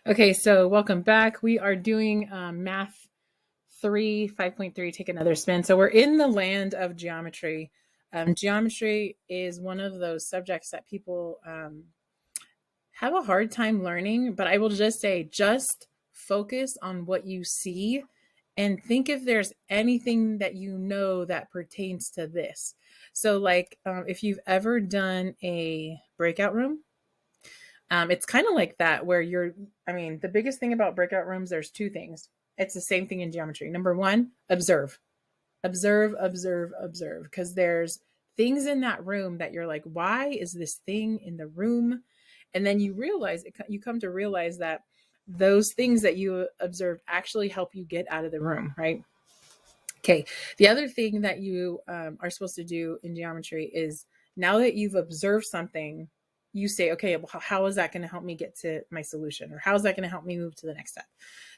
Okay, so welcome back. We are doing Math 3, 5.3, take another spin. So we're in the land of geometry. Geometry is one of those subjects that people have a hard time learning, but I will just say, just focus on what you see and think if there's anything that you know that pertains to this. So, like, if you've ever done a breakout room, it's kind of like that where I mean, the biggest thing about breakout rooms, there's two things. It's the same thing in geometry. Number one, observe, observe, observe, observe, because there's things in that room that you're like, why is this thing in the room? And then you realize you come to realize that those things that you observed actually help you get out of the room, right? Okay. The other thing that you are supposed to do in geometry is now that you've observed something, you say, okay, well, how is that going to help me get to my solution? Or how is that going to help me move to the next step?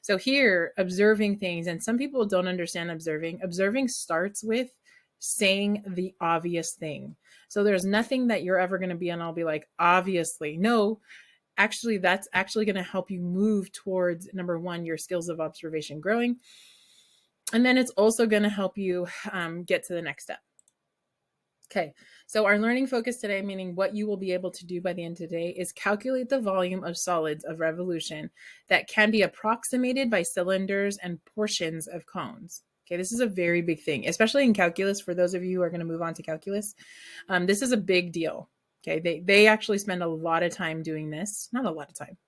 So here, observing things, and some people don't understand observing. Observing starts with saying the obvious thing. So there's nothing that you're ever going to be, and I'll be like, obviously. No, actually, that's actually going to help you move towards number one, your skills of observation growing. And then it's also going to help you get to the next step. Okay, so our learning focus today, meaning what you will be able to do by the end of today, is calculate the volume of solids of revolution that can be approximated by cylinders and portions of cones. Okay, this is a very big thing, especially in calculus. For those of you who are going to move on to calculus, this is a big deal. Okay, they actually spend a lot of time doing this. Not a lot of time,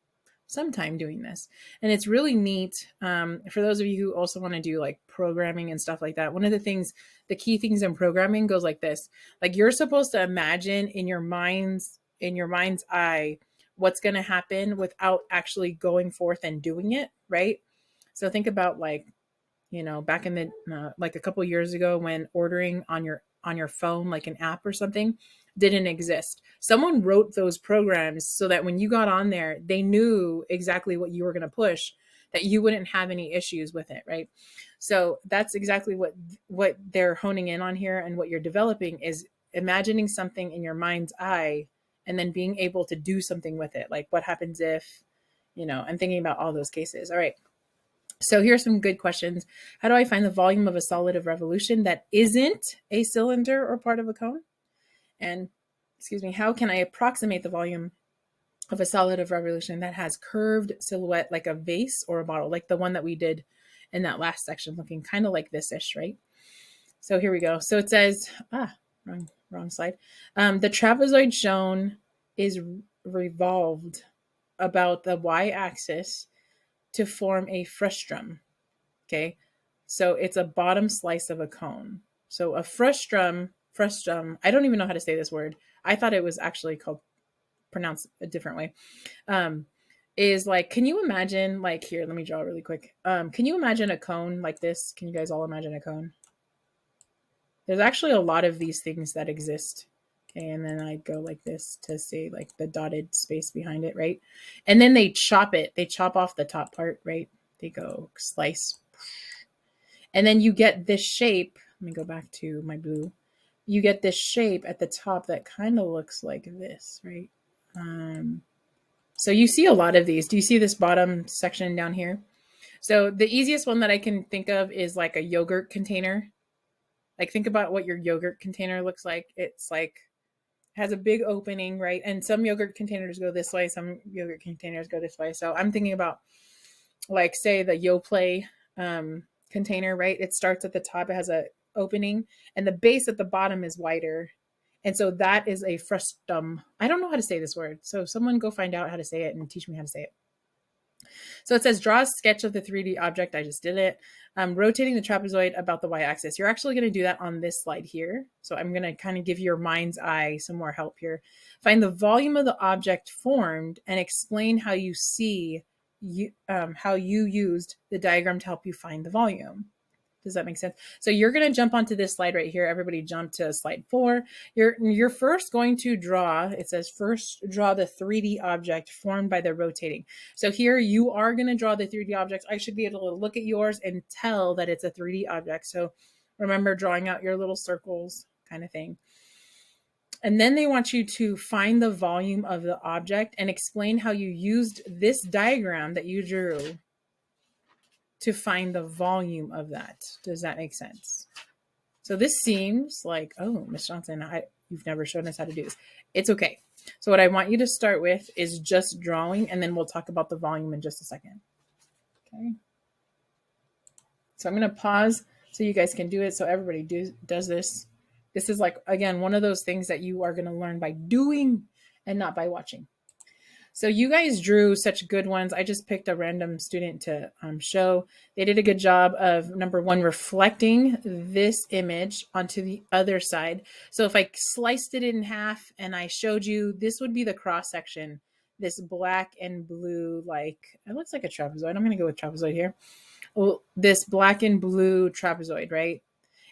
some time doing this. And it's really neat. For those of you who also want to do like programming and stuff like that, one of the key things in programming goes like this. Like you're supposed to imagine in your mind's eye what's going to happen without actually going forth and doing it, right? So think about like, back in the like a couple years ago when ordering on your phone, like an app or something, didn't exist. Someone wrote those programs so that when you got on there, they knew exactly what you were going to push, that you wouldn't have any issues with it, right? So that's exactly what they're honing in on here, and what you're developing is imagining something in your mind's eye and then being able to do something with it. Like what happens if, I'm thinking about all those cases. All right. So here's some good questions. How do I find the volume of a solid of revolution that isn't a cylinder or part of a cone? And excuse me, how can I approximate the volume of a solid of revolution that has curved silhouette like a vase or a bottle, like the one that we did in that last section, looking kind of like this ish, right? So here we go. So it says, wrong slide. The trapezoid shown is revolved about the y-axis to form a frustrum. Okay. So it's a bottom slice of a cone. So a frustrum, I don't even know how to say this word. I thought it was actually pronounced a different way. Is like, can you imagine, like, here, let me draw really quick. Can you imagine a cone like this? Can you guys all imagine a cone? There's actually a lot of these things that exist. Okay, and then I go like this to say like the dotted space behind it, right? And then they chop it. They chop off the top part, right? They go slice. And then you get this shape. Let me go back to my blue. You get this shape at the top that kind of looks like this, right? So you see a lot of these. Do you see this bottom section down here? So the easiest one that I can think of is like a yogurt container. Like think about what your yogurt container looks like. It's like has a big opening, right? And some yogurt containers go this way, some yogurt containers go this way. So I'm thinking about like say the Yoplait container, right? It starts at the top, it has a opening, and the base at the bottom is wider. And so that is a frustum. I don't know how to say this word. So someone go find out how to say it and teach me how to say it. So it says, draw a sketch of the 3D object. I just did it. Rotating the trapezoid about the y-axis. You're actually going to do that on this slide here. So I'm going to kind of give your mind's eye some more help here. Find the volume of the object formed and explain how you see how you used the diagram to help you find the volume. Does that make sense? So you're going to jump onto this slide right here. Everybody jump to slide 4. You're first going to draw, it says first draw the 3D object formed by the rotating. So here you are going to draw the 3D object. I should be able to look at yours and tell that it's a 3D object. So remember drawing out your little circles kind of thing. And then they want you to find the volume of the object and explain how you used this diagram that you drew to find the volume of that. Does that make sense? So this seems like, oh, Miss Johnson, you've never shown us how to do this. It's okay. So what I want you to start with is just drawing, and then we'll talk about the volume in just a second. Okay. So I'm going to pause so you guys can do it. So everybody does this. This is like, again, one of those things that you are going to learn by doing and not by watching. So you guys drew such good ones. I just picked a random student to show. They did a good job of, number one, reflecting this image onto the other side. So if I sliced it in half and I showed you, this would be the cross section, this black and blue, like, it looks like a trapezoid. I'm going to go with trapezoid here. Well, this black and blue trapezoid, right?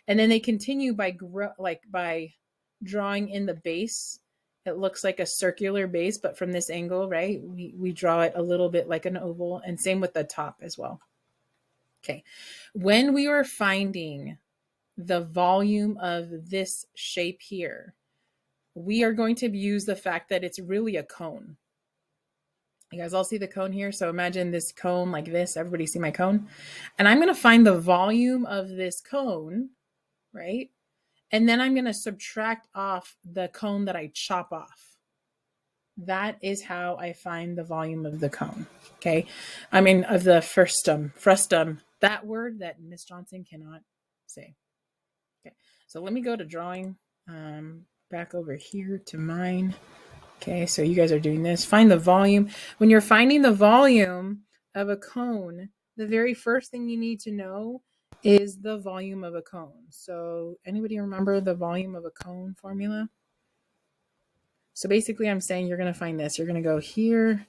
And then they continue by drawing in the base. It looks like a circular base, but from this angle, right, we draw it a little bit like an oval, and same with the top as well. Okay. When we are finding the volume of this shape here, we are going to use the fact that it's really a cone. You guys all see the cone here? So imagine this cone like this. Everybody see my cone? And I'm going to find the volume of this cone, right? And then I'm going to subtract off the cone that I chop off. That is how I find the volume of the cone. Okay. I mean, of the frustum, that word that Miss Johnson cannot say. Okay. So let me go to drawing, back over here to mine. Okay. So you guys are doing this. Find the volume. When you're finding the volume of a cone, the very first thing you need to know is the volume of a cone. So anybody remember the volume of a cone formula? So basically I'm saying you're going to find this. You're going to go here.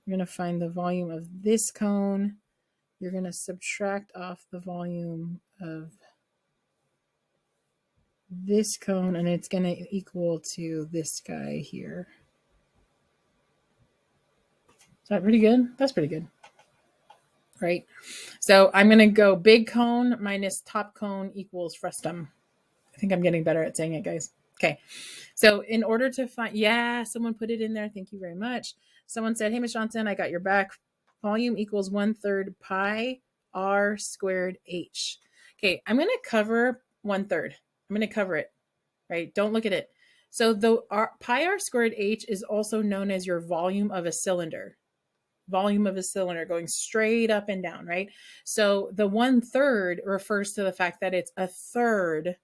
You're going to find the volume of this cone. You're going to subtract off the volume of this cone, and it's going to equal to this guy here. Is that pretty good? That's pretty good. Right? So I'm going to go big cone minus top cone equals frustum. I think I'm getting better at saying it, guys. Okay. So in order to find, yeah, someone put it in there. Thank you very much. Someone said, hey, Ms. Johnson, I got your back. Volume equals 1/3 pi r squared h. Okay. I'm going to cover 1/3. I'm going to cover it, right? Don't look at it. So the pi r squared h is also known as your volume of a cylinder. Volume of a cylinder going straight up and down, right? So the 1/3 refers to the fact that it's a third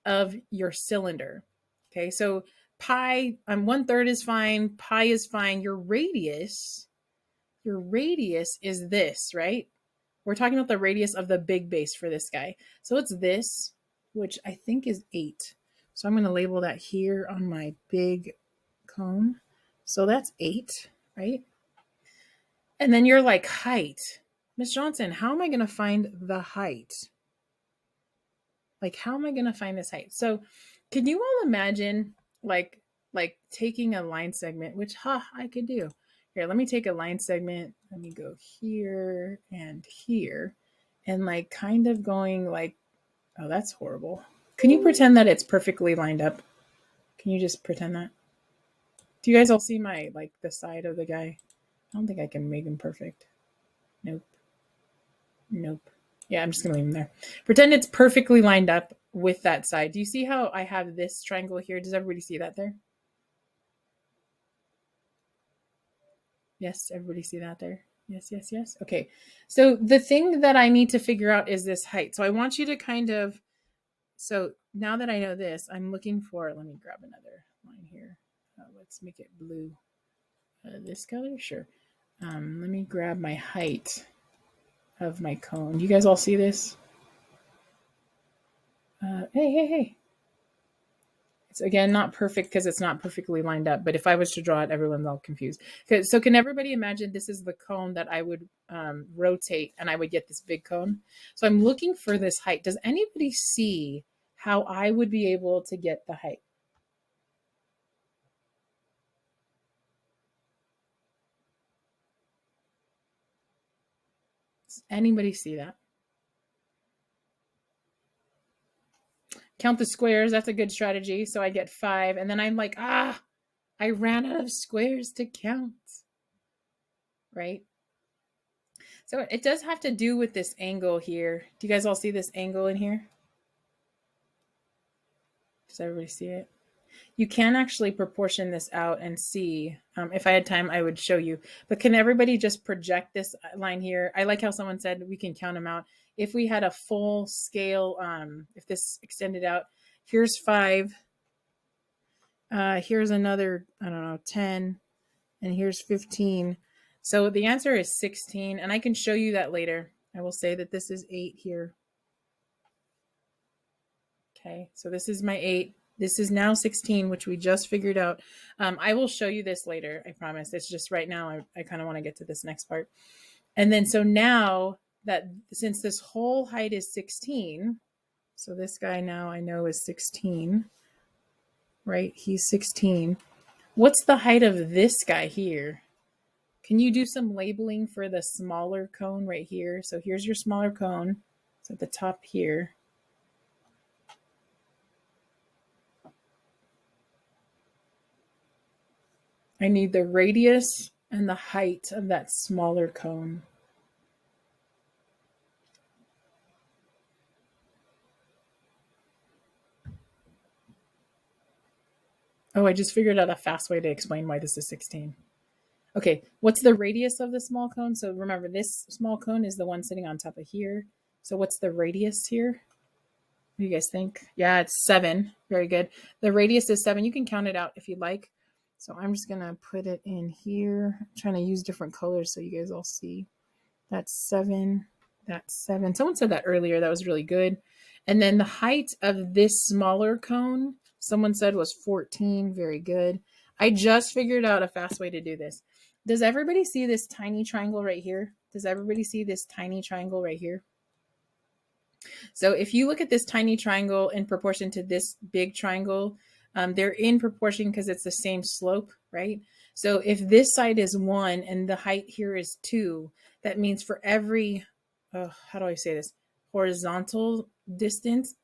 of your cylinder. Okay, so pi, 1/3 is fine, pi is fine. Your radius is this, right? We're talking about the radius of the big base for this guy. So it's this, which I think is 8. So I'm going to label that here on my big cone. So that's 8, right? And then you're like, height. Miss Johnson, how am I going to find the height? Like, how am I going to find this height? So can you all imagine like taking a line segment, which I could do. Here, let me take a line segment. Let me go here and here, and like kind of going like, oh, that's horrible. Can you pretend that it's perfectly lined up? Can you just pretend that? Do you guys all see my, like, the side of the guy? I don't think I can make him perfect. Nope. Yeah, I'm just going to leave him there. Pretend it's perfectly lined up with that side. Do you see how I have this triangle here? Does everybody see that there? Yes, everybody see that there? Yes. Okay. So the thing that I need to figure out is this height. So I want you to kind of, so now that I know this, I'm looking for, let me grab another line here. Let's make it blue. This color? Sure. Let me grab my height of my cone. You guys all see this? Hey. It's, again, not perfect because it's not perfectly lined up, but if I was to draw it, everyone's all confused. So can everybody imagine this is the cone that I would rotate and I would get this big cone? So I'm looking for this height. Does anybody see how I would be able to get the height? Does anybody see that? count the squares. That's a good strategy. So I get 5. And then I'm like, I ran out of squares to count. Right? So it does have to do with this angle here. Do you guys all see this angle in here? Does everybody see it? You can actually proportion this out and see. If I had time, I would show you. But can everybody just project this line here? I like how someone said we can count them out. If we had a full scale, if this extended out, here's 5. Here's another, I don't know, 10. And here's 15. So the answer is 16. And I can show you that later. I will say that this is 8 here. Okay, so this is my 8. This is now 16, which we just figured out. I will show you this later, I promise. It's just right now, I kind of want to get to this next part. And then, so now that since this whole height is 16, so this guy now I know is 16, right? He's 16. What's the height of this guy here? Can you do some labeling for the smaller cone right here? So here's your smaller cone. It's at the top here. I need the radius and the height of that smaller cone. Oh, I just figured out a fast way to explain why this is 16. Okay, what's the radius of the small cone? So remember, this small cone is the one sitting on top of here. So what's the radius here? What do you guys think? Yeah, it's 7. Very good. The radius is 7. You can count it out if you'd like. So I'm just going to put it in here. I'm trying to use different colors so you guys all see. That's 7. That's 7. Someone said that earlier. That was really good. And then the height of this smaller cone, someone said was 14. Very good. I just figured out a fast way to do this. Does everybody see this tiny triangle right here? Does everybody see this tiny triangle right here? So if you look at this tiny triangle in proportion to this big triangle, they're in proportion because it's the same slope, right? So if this side is 1 and the height here is 2, that means for every, how do I say this? Horizontal distance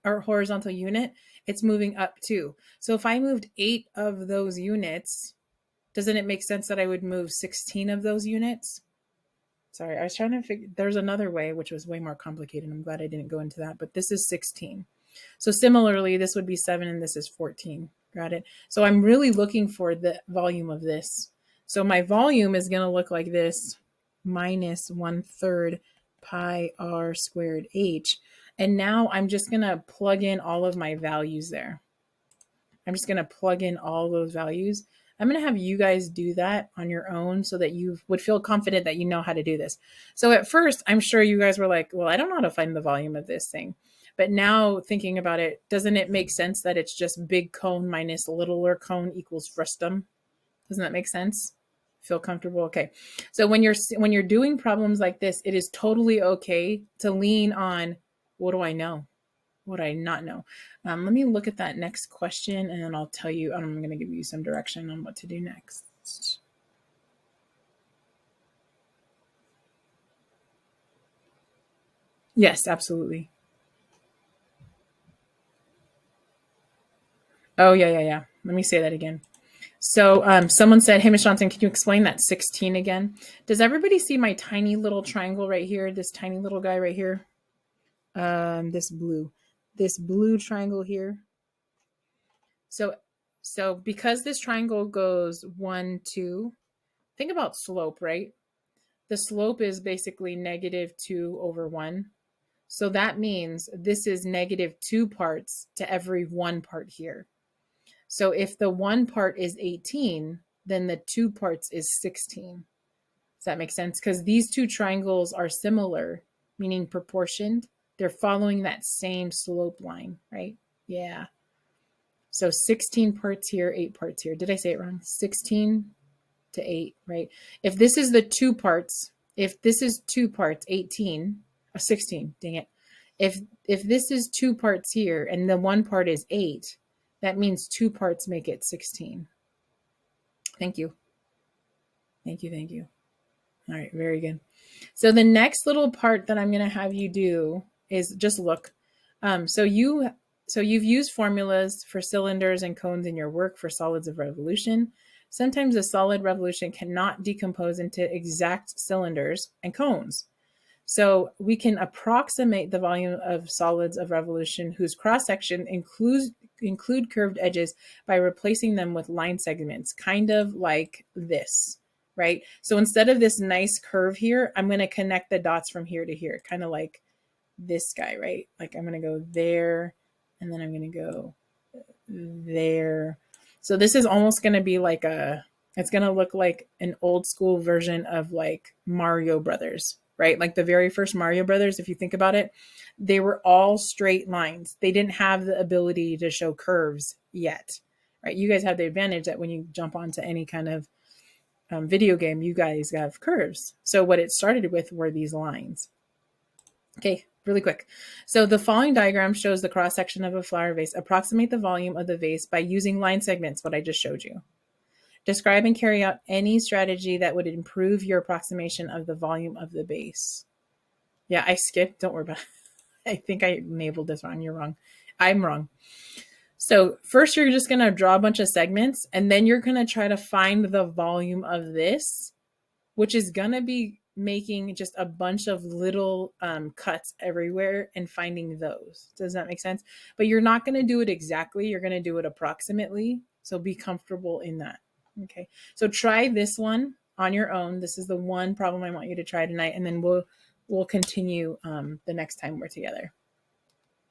or horizontal unit, it's moving up 2. So if I moved 8 of those units, doesn't it make sense that I would move 16 of those units? Sorry, I was trying to figure, there's another way, which was way more complicated. I'm glad I didn't go into that, but this is 16. So similarly, this would be 7 and this is 14. Got it? So I'm really looking for the volume of this. So my volume is going to look like this, minus 1/3 pi r squared h. And now I'm just going to plug in all of my values there. I'm just going to plug in all those values. I'm going to have you guys do that on your own so that you would feel confident that you know how to do this. So at first, I'm sure you guys were like, well, I don't know how to find the volume of this thing. But now thinking about it, doesn't it make sense that it's just big cone minus littler cone equals frustum? Doesn't that make sense? Feel comfortable? Okay. So when you're doing problems like this, it is totally okay to lean on, what do I know? What I not know? Let me look at that next question and then I'll tell you, I'm going to give you some direction on what to do next. Yes, absolutely. Oh, yeah. Let me say that again. So someone said, hey, Ms. Johnson, can you explain that 16 again? Does everybody see my tiny little triangle right here? This tiny little guy right here? This blue triangle here. So because this triangle goes 1, 2, think about slope, right? The slope is basically -2/1. So that means this is -2 parts to every 1 part here. So if the 1 part is 18, then the 2 parts is 16. Does that make sense? Because these two triangles are similar, meaning proportioned. They're following that same slope line, right? Yeah. So 16 parts here, 8 parts here. Did I say it wrong? 16 to 8, right? If this is the 2 parts, if this is 2 parts, 18, or 16, dang it. If this is 2 parts here and the 1 part is 8, that means 2 parts make it 16. Thank you. Thank you. All right, very good. So the next little part that I'm going to have you do is just look. So you So you've used formulas for cylinders and cones in your work for solids of revolution. Sometimes a solid revolution cannot decompose into exact cylinders and cones. So we can approximate the volume of solids of revolution whose cross-section include curved edges by replacing them with line segments, kind of like this, right? So instead of this nice curve here, I'm going to connect the dots from here to here, kind of like this guy, right? Like I'm going to go there, and then I'm going to go there. So this is almost going to be like it's going to look like an old school version of like Mario Brothers, right? Like the very first Mario Brothers, if you think about it, they were all straight lines. They didn't have the ability to show curves yet, right? You guys have the advantage that when you jump onto any kind of video game, you guys have curves. So what it started with were these lines. Okay, really quick. So the following diagram shows the cross-section of a flower vase. Approximate the volume of the vase by using line segments, what I just showed you. Describe and carry out any strategy that would improve your approximation of the volume of the base. Yeah, I skipped. Don't worry about it. I think I enabled this wrong. You're wrong. I'm wrong. So first you're just going to draw a bunch of segments, and then you're going to try to find the volume of this, which is going to be making just a bunch of little cuts everywhere and finding those. Does that make sense? But you're not going to do it exactly. You're going to do it approximately. So be comfortable in that. Okay. So try this one on your own. This is the one problem I want you to try tonight. And then we'll continue the next time we're together.